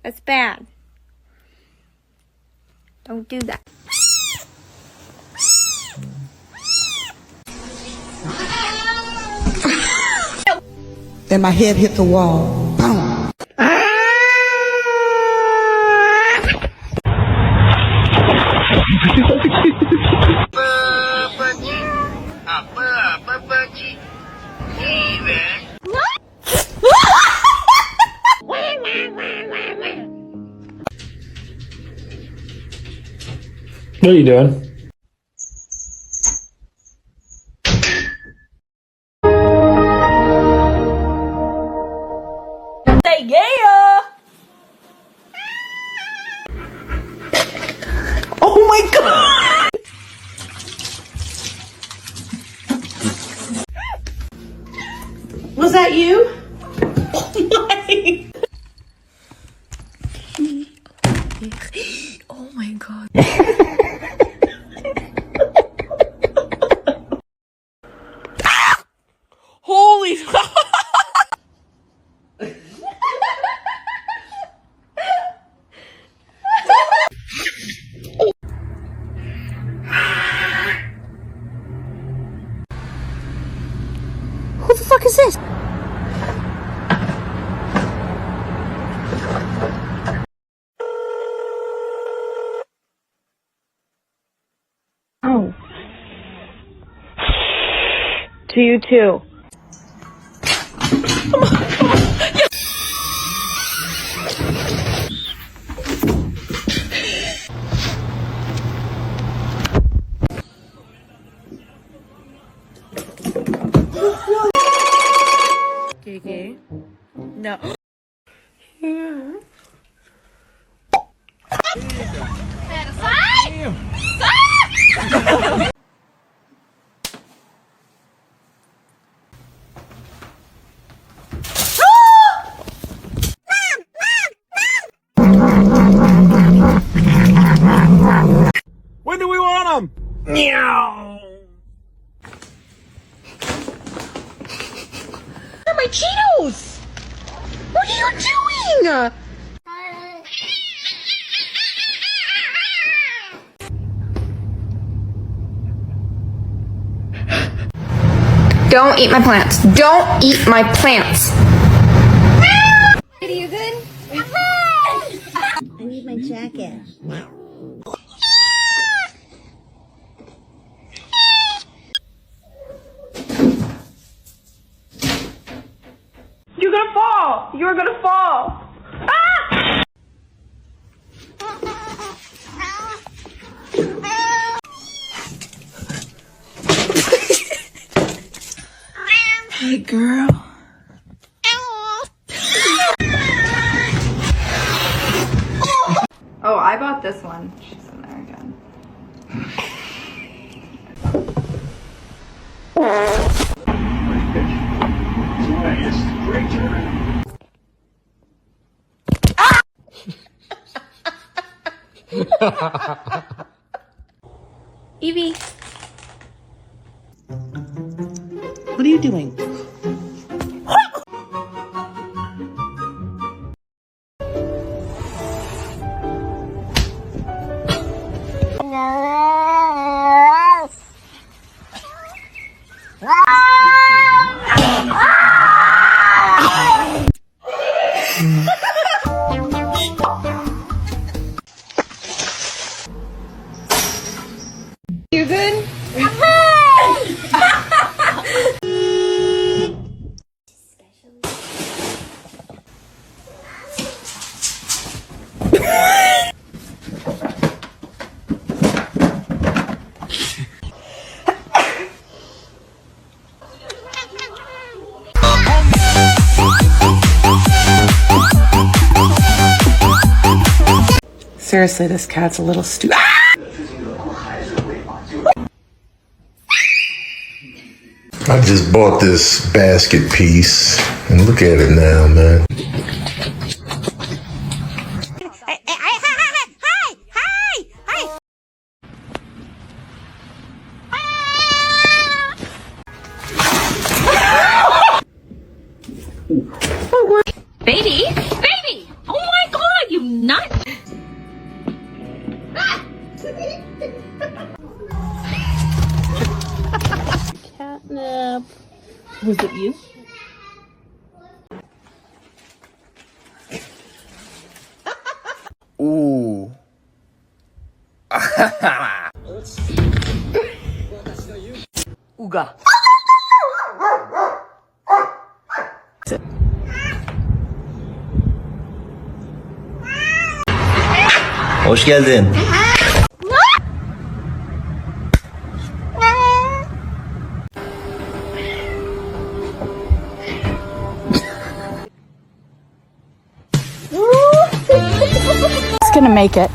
That's bad. Don't do that. Then my head hit the wall. Boom. What are you doing? Say yeah! Oh my God! Was that you? Oh my! Oh my god. Holy Who the fuck is this? Oh. To you too. Okay. No. When do we want them? Meow. Where are my Cheetos? What are you doing? Don't eat my plants. Don't eat my plants. Are you good? I need my jacket. You're gonna fall! You're gonna fall! Ah! Hey, girl. Oh, I bought this one. She's in there again. Evie. What are you doing? You good? Seriously, this cat's a little stupid. I just bought this basket piece, and look at it now, man. Baby! Baby! Oh my god, you Not. Catnip. Was it you? Ooh. Uga. Hoş geldin. It's gonna make it.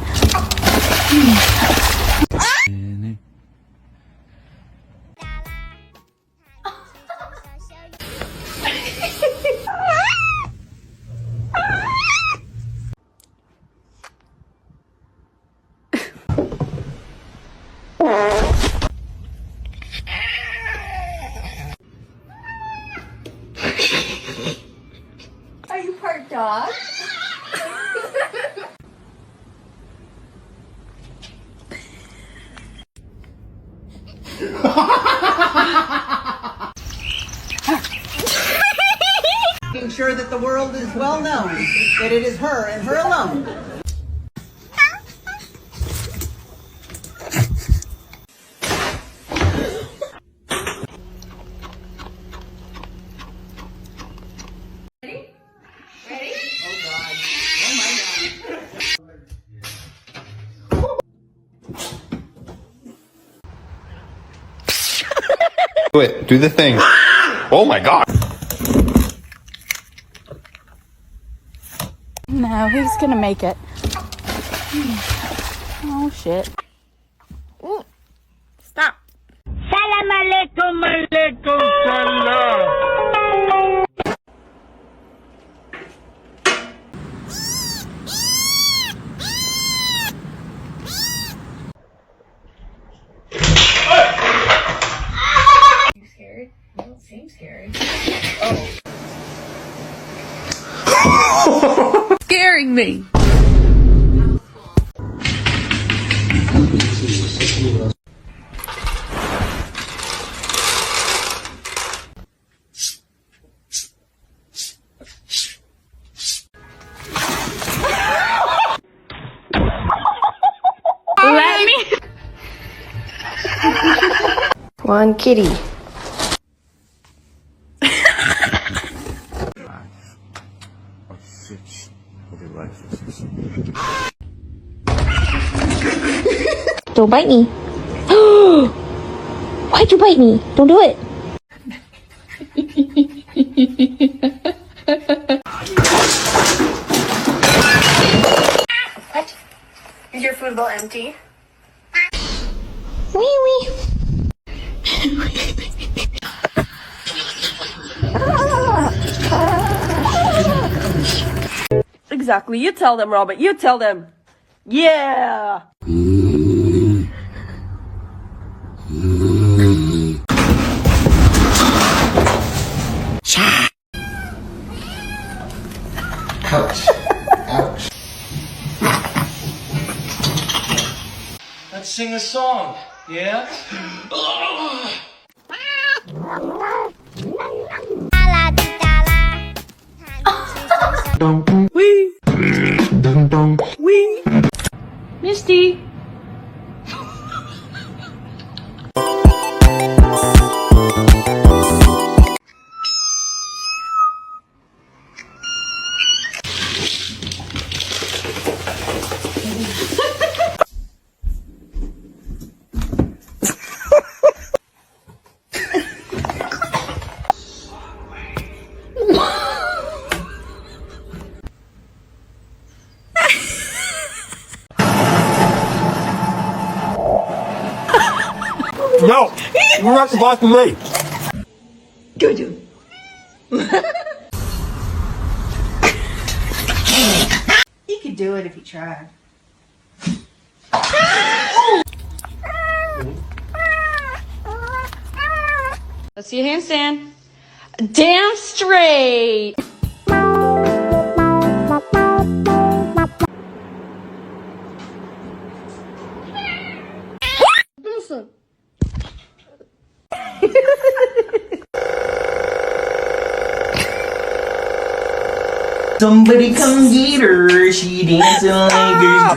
Are you part dog? Making sure that the world is well known that it is her and her alone. Do it. Do the thing. Oh my god. No, he's gonna make it. Oh shit. Ooh. Stop. Salam alaikum, alaikum salam. You scared? You don't seem scared. Scaring me. Let me. One kitty. Don't bite me. Why'd you bite me? Don't do it. What? Is your food bowl empty? Wee wee. Exactly. You tell them, Robert. You tell them. Yeah. Ouch. Ouch. Let's sing a song, yeah? Wee. Wee. Misty. No, you're not supposed to me. Go do. He could do it if he tried. Let's see a handstand. Damn straight. Somebody come get her. She dancing like a...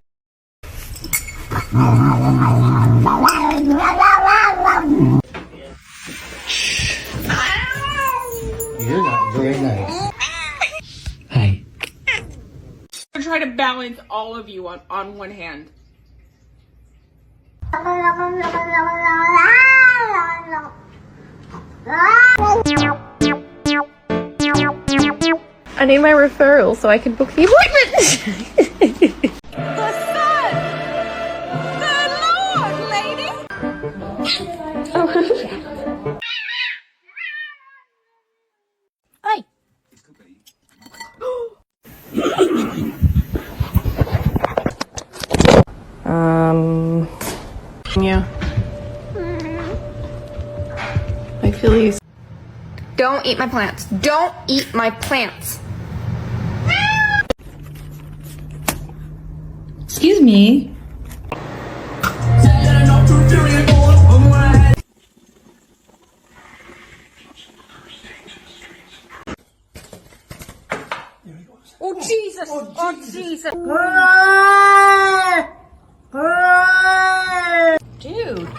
You're not very nice. Hey. I'm gonna try to balance all of you on one hand. I need my referral so I can book the appointment. Hi. Yeah. I feel you. Don't eat my plants. Don't eat my plants. Excuse me. Oh Jesus! Oh Jesus! Dude.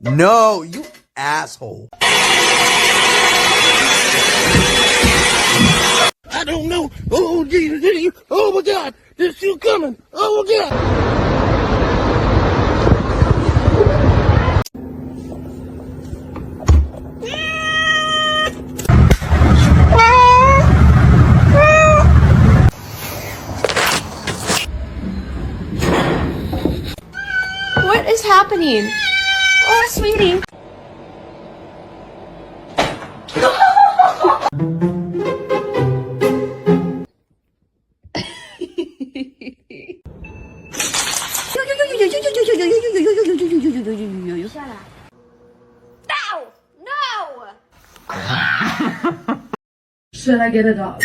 No, you asshole. I don't know. Oh, Jesus. Oh, my God. There's you coming. Oh, my God. What is happening? Oh, sweetie. Should I get a dog?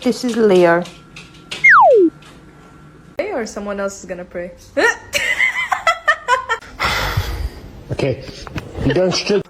This is Leo. Or someone else is gonna pray. Okay. You done stood.